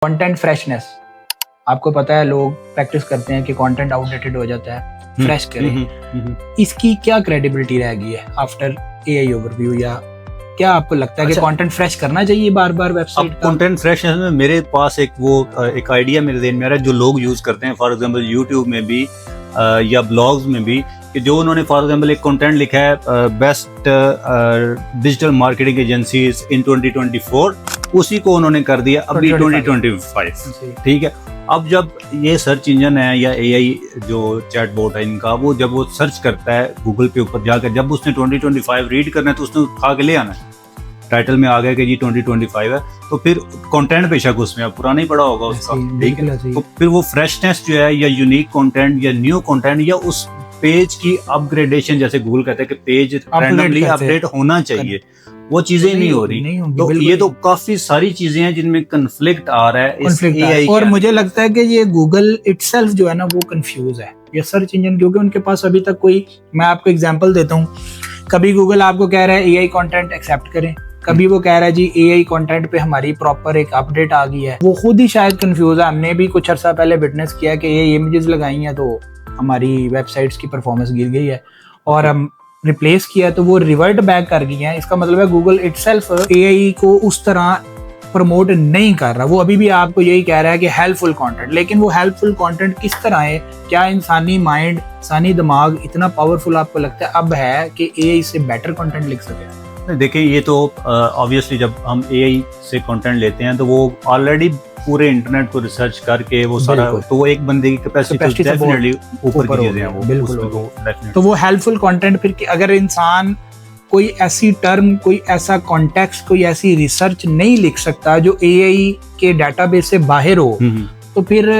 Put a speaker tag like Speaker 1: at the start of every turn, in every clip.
Speaker 1: Content freshness, आपको पता है लोग प्रैक्टिस करते हैं कि कंटेंट आउटडेटेड हो जाता है, फ्रेश करें। इसकी क्या क्रेडिबिलिटी रह गई है आफ्टर एआई ओवरव्यू, या क्या आपको लगता है कि कंटेंट फ्रेश करना चाहिए बार बार वेबसाइट का?
Speaker 2: कंटेंट फ्रेश में मेरे पास एक आइडिया मेरे ज़हन में आ रहा है जो लोग यूज करते हैं, फॉर एग्जांपल यूट्यूब में भी या ब्लॉग्स में भी, कि जो उन्होंने फॉर एग्जांपल एक कंटेंट लिखा है best digital marketing agencies in 2024, उसी को उन्होंने कर दिया अभी 2025। ठीक है, अब जब ये सर्च इंजन है या एआई जो चैटबॉट है इनका, वो जब वो सर्च करता है गूगल पे ऊपर जाकर, जब उसने 2025 रीड करना है तो उसने उठा के ले आना है, टाइटल में आ गया कि जी 2025 है, तो फिर कंटेंट बेशक उसमें अब पुराना ही पड़ा होगा उसका, ठीक है, तो फिर वो फ्रेशनेस जो है या यूनिक कंटेंट या न्यू कंटेंट या उस पेज की अपग्रेडेशन, जैसे गूगल कहते हैं कि पेज रैंडमली अपडेट होना चाहिए, वो चीजें नहीं हो रही। तो ये तो काफी सारी चीजें हैं जिनमें कन्फ्लिक्ट आ रहा है इस AI
Speaker 1: और मुझे लगता है कि ये गूगल इटसेल्फ जो है ना वो कंफ्यूज है, ये सर्च इंजन, क्योंकि उनके पास अभी तक कोई, मैं आपको एग्जांपल देता हूँ, कभी गूगल आपको कह रहा है एआई कंटेंट एक्सेप्ट करें, कभी वो कह रहा है जी एआई कंटेंट पे हमारी प्रॉपर एक अपडेट आ गई है, वो खुद ही शायद कंफ्यूज है। हमने भी कुछ अर्सा पहले विटनेस किया कि ये इमेजेस लगाई हैं तो हमारी वेबसाइट्स की परफॉर्मेंस गिर गई है, और हम रिप्लेस किया तो वो रिवर्ट बैक कर गई है। इसका मतलब है गूगल इटसेल्फ एआई को उस तरह प्रमोट नहीं कर रहा, वो अभी भी आपको यही कह रहा है कि हेल्पफुल कंटेंट, लेकिन वो हेल्पफुल कंटेंट किस तरह है? क्या इंसानी माइंड, इंसानी दिमाग इतना पावरफुल आपको लगता है अब है कि एआई से बेटर कंटेंट लिख सके?
Speaker 2: देखिए, ये तो ऑब्वियसली जब हम एआई से कंटेंट लेते हैं तो वो ऑलरेडी पूरे इंटरनेट को रिसर्च करके वो सारा, तो वो एक बंदे की कैपेसिटी डेफिनेटली ऊपर की चीजें हैं वो,
Speaker 1: बिल्कुल। तो वो हेल्पफुल कंटेंट, फिर अगर इंसान कोई ऐसी टर्म, कोई ऐसा कॉन्टेक्स्ट, कोई ऐसी रिसर्च नहीं लिख सकता जो एआई के डेटाबेस से बाहर हो, तो फिर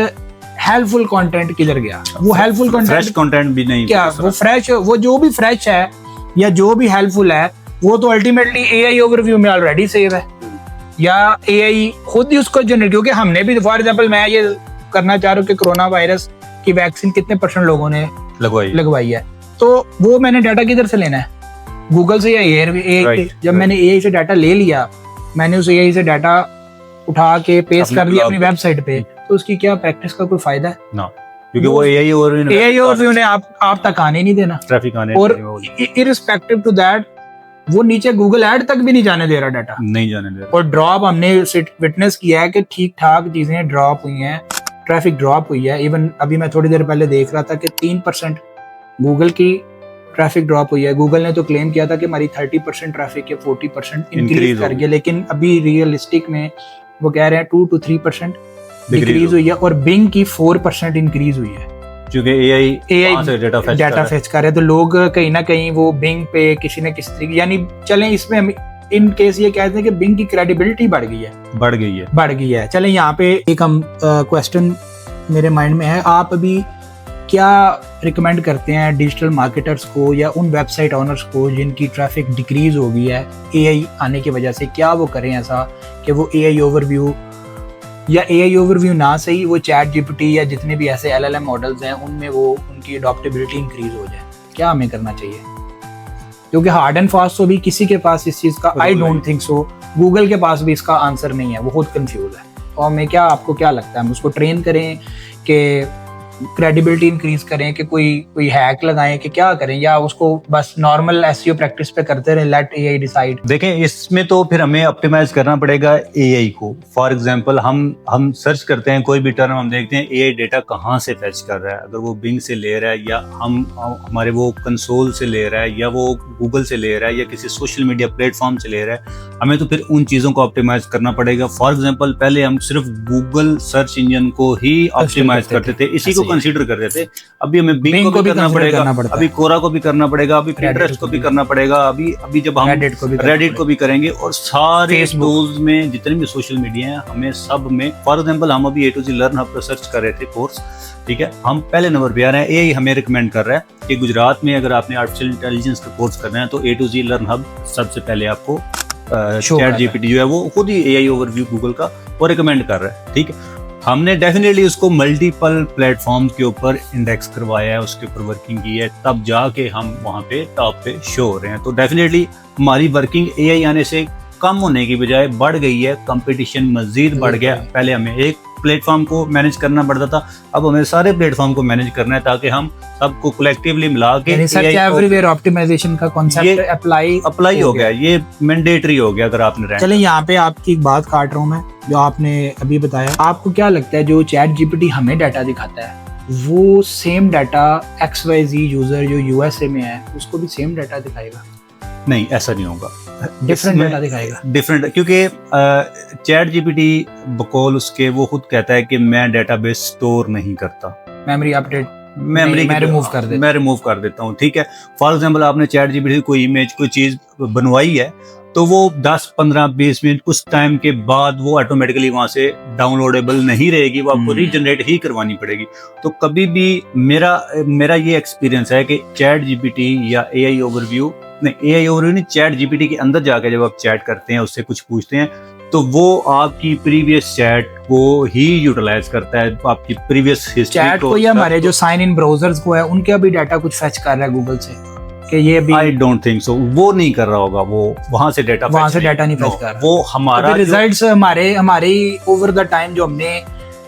Speaker 1: हेल्पफुल कंटेंट किधर गया? वो हेल्पफुल कंटेंट,
Speaker 2: फ्रेश कंटेंट भी नहीं,
Speaker 1: क्या वो फ्रेश, वो जो भी फ्रेश है या जो भी हेल्पफुल है वो तो अल्टीमेटली एआई ओवरव्यू में ऑलरेडी सेव है, या एआई खुद ही उसको जनरेट, क्योंकि हमने भी, फॉर एग्जांपल मैं ये करना चाह रहा हूँ कि कोरोना वायरस की वैक्सीन कितने % लोगों ने लगवाई है, तो वो मैंने डाटा किधर से लेना है? गूगल से या एआई? जब मैंने एआई से डाटा ले लिया, मैंने उस एआई से डाटा उठा के पेस्ट कर दिया अपनी वेबसाइट पे, तो उसकी क्या प्रैक्टिस का कोई फायदा है?
Speaker 2: ना, क्योंकि वो एआई
Speaker 1: ओवरव्यू ने आप तक आने नहीं देना,
Speaker 2: ट्रैफिक आने,
Speaker 1: और इररिस्पेक्टिव टू दैट वो नीचे गूगल ऐड तक भी नहीं जाने दे रहा, डाटा
Speaker 2: नहीं जाने दे रहा,
Speaker 1: और ड्रॉप हमने विटनेस किया है कि ठीक ठाक चीजें ड्रॉप हुई हैं, ट्रैफिक ड्रॉप हुई है। इवन अभी मैं थोड़ी देर पहले देख रहा था कि 3% गूगल की ट्रैफिक ड्रॉप हुई है। गूगल ने तो क्लेम किया था कि हमारी 30% ट्रैफिक या 40% इंक्रीज कर गया, लेकिन अभी रियलिस्टिक में वो कह रहे हैं 2 to 3% डिक्रीज हुई है, और बिंग की 4% इंक्रीज हुई है,
Speaker 2: क्योंकि एआई
Speaker 1: डाटा फेच कर रहे हैं। तो लोग कहीं ना कहीं वो बिंग पे किसी न किसी तरीके, यानी चलें इसमें हम इन केस ये कहते हैं कि बिंग की क्रेडिबिलिटी बढ़ गई है। चलें यहाँ पे एक हम क्वेश्चन मेरे माइंड में है, आप अभी क्या रिकमेंड करते हैं डिजिटल मार्केटर्स को या उन वेबसाइट ओनर्स को जिनकी ट्रैफिक डिक्रीज हो गई है एआई आने की वजह से? क्या वो करें ऐसा कि वो एआई ओवरव्यू, या एआई ओवरव्यू ना सही, वो चैट जीपीटी या जितने भी ऐसे एलएलएम मॉडल्स हैं उनमें वो उनकी अडॉप्टेबिलिटी इंक्रीज हो जाए? क्या हमें करना चाहिए? क्योंकि हार्ड एंड फास्ट तो भी किसी के पास इस चीज का, I don't think so, Google के पास भी इसका आंसर नहीं है, वो खुद कंफ्यूज है। तो हमें क्या, आपको क्या लगता है, हम उसको ट्रेन करें कि क्रेडिबिलिटी इंक्रीज करें, कि कोई हैक लगाएं, कि क्या करें, या उसको बस नॉर्मल एसईओ प्रैक्टिस पे करते रहे, लेट एआई डिसाइड?
Speaker 2: देखें, इसमें तो फिर हमें ऑप्टिमाइज करना पड़ेगा एआई को। फॉर एग्जांपल हम सर्च करते हैं कोई भी टर्म, हम देखते हैं एआई डेटा कहाँ से फैच कर रहा है, अगर वो बिंग से ले रहा है, या हमारे वो कंसोल से ले रहा है, या वो गूगल से ले रहा है, या किसी सोशल मीडिया प्लेटफॉर्म से ले रहा है, हमें तो फिर उन चीज़ों को ऑप्टिमाइज करना पड़ेगा। फॉर एग्जाम्पल, पहले हम सिर्फ गूगल सर्च इंजन को ही ऑप्टिमाइज करते थे, इसी को कंसीडर कर रहे थे, अभी हमें बिंग को भी करना पड़ेगा, अभी कोरा को भी करना पड़ेगा, अभी पिंटरेस्ट को भी करना पड़ेगा, अभी जब हम रेडिट को भी करेंगे, और सारे टूल्स में जितने भी सोशल मीडिया हैं, हमें सब में, फॉर एग्जांपल हम अभी A2Z लर्न हब पर सर्च कर रहे थे कोर्स, ठीक है, हम पहले नंबर पे आ रहे हैं। एआई हमें रिकमेंड कर रहा है कि गुजरात में अगर आपने आर्टिफिशियल इंटेलिजेंस का कोर्स करना है तो A2Z लर्न हब सबसे पहले आपको चैट जीपीटी जो है वो खुद ही एआई ओवरव्यू गूगल का वो रिकमेंड कर रहा है, ठीक है। हमने डेफिनेटली उसको मल्टीपल प्लेटफॉर्म के ऊपर इंडेक्स करवाया है, उसके ऊपर वर्किंग की है, तब जाके हम वहाँ पे टॉप पे शो हो रहे हैं। तो डेफिनेटली हमारी वर्किंग एआई आने से कम होने की बजाय बढ़ गई है, कंपटीशन मजीद बढ़ गया। पहले हमें एक प्लेटफॉर्म को मैनेज करना पड़ता था, अब हमें सारे प्लेटफॉर्म को मैनेज करना है ताकि हम सबको कलेक्टिवली मिला के
Speaker 1: एवरीवेयर ऑप्टिमाइजेशन का कॉन्सेप्ट अप्लाई
Speaker 2: हो गया, ये मैंडेटरी हो गया। अगर आपने
Speaker 1: चले यहाँ पे आपकी एक बात काट रहा हूँ मैं, जो आपने अभी बताया, आपको क्या लगता है जो चैट जीपीटी हमें डाटा दिखाता है वो सेम डाटा XYZ यूजर जो USA में है उसको भी सेम डाटा दिखाएगा?
Speaker 2: नहीं, ऐसा नहीं होगा,
Speaker 1: डिफरेंट डाटा दिखाएगा।
Speaker 2: डिफरेंट, क्योंकि चैट जीपीटी बकौल उसके वो खुद कहता है कि मैं डेटाबेस स्टोर नहीं करता,
Speaker 1: मेमोरी अपडेट
Speaker 2: मैं रिमूव कर देता हूँ। ठीक है, फॉर एग्जांपल आपने चैट जीपीटी कोई इमेज कोई चीज बनवाई है तो वो 10, 15, 20 मिनट उस टाइम के बाद वो ऑटोमेटिकली वहां से डाउनलोडेबल नहीं रहेगी, वो आपको रीजनरेट ही करवानी पड़ेगी। तो कभी भी मेरा ये एक्सपीरियंस है कि चैट जीपीटी या AI ओवरव्यू नहीं, चैट जीपीटी के अंदर जाकर जब आप चैट करते हैं, उससे कुछ पूछते हैं, तो वो आपकी प्रीवियस चैट को ही यूटिलाइज करता है, आपकी प्रीवियस हिस्ट्री
Speaker 1: चैट को या हमारे जो साइन इन ब्राउजर्स को है उनका भी डाटा कुछ फेच कर रहा है गूगल से कि ये भी?
Speaker 2: आई डोंट थिंक सो, वो नहीं कर रहा होगा, वो वहां से डाटा नहीं फेच कर रहा। वो हमारा
Speaker 1: रिजल्ट्स हमारे ओवर द टाइम जो हमने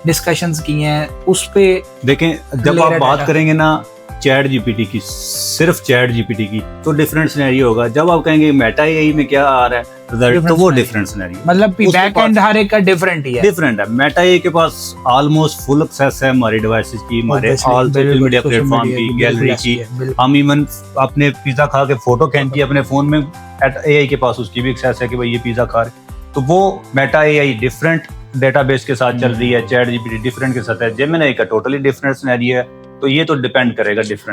Speaker 1: डिस्कशंस की हैं उस पे देखें,
Speaker 2: जब आप बात करेंगे ना चैट जीपीटी की, सिर्फ चैट जीपीटी की, तो डिफरेंट सिनेरियो होगा। जब आप कहेंगे मेटा एआई में क्या आ रहा है रिजल्ट, तो वो डिफरेंट सिनेरियो,
Speaker 1: मतलब बैक एंड हर एक का डिफरेंट ही है,
Speaker 2: डिफरेंट है। मेटा एआई के पास ऑलमोस्ट फुल एक्सेस है हमारी डिवाइसेस की, हमारे ऑल सोशल मीडिया प्लेटफॉर्म की, गैलरी की। हम इवन अपने पिज्जा खा के फोटो खींच के अपने फोन में, एआई के पास उसकी भी एक्सेस है कि भाई ये पिज्जा खा रहे। तो वो मेटा एआई डिफरेंट डेटाबेस के साथ चल रही है, चैट जीपीटी डिफरेंट के साथ है, जेमिनी का टोटली डिफरेंट सिनेरियो है। तो ये तो डिपेंड करेगा डिफरेंट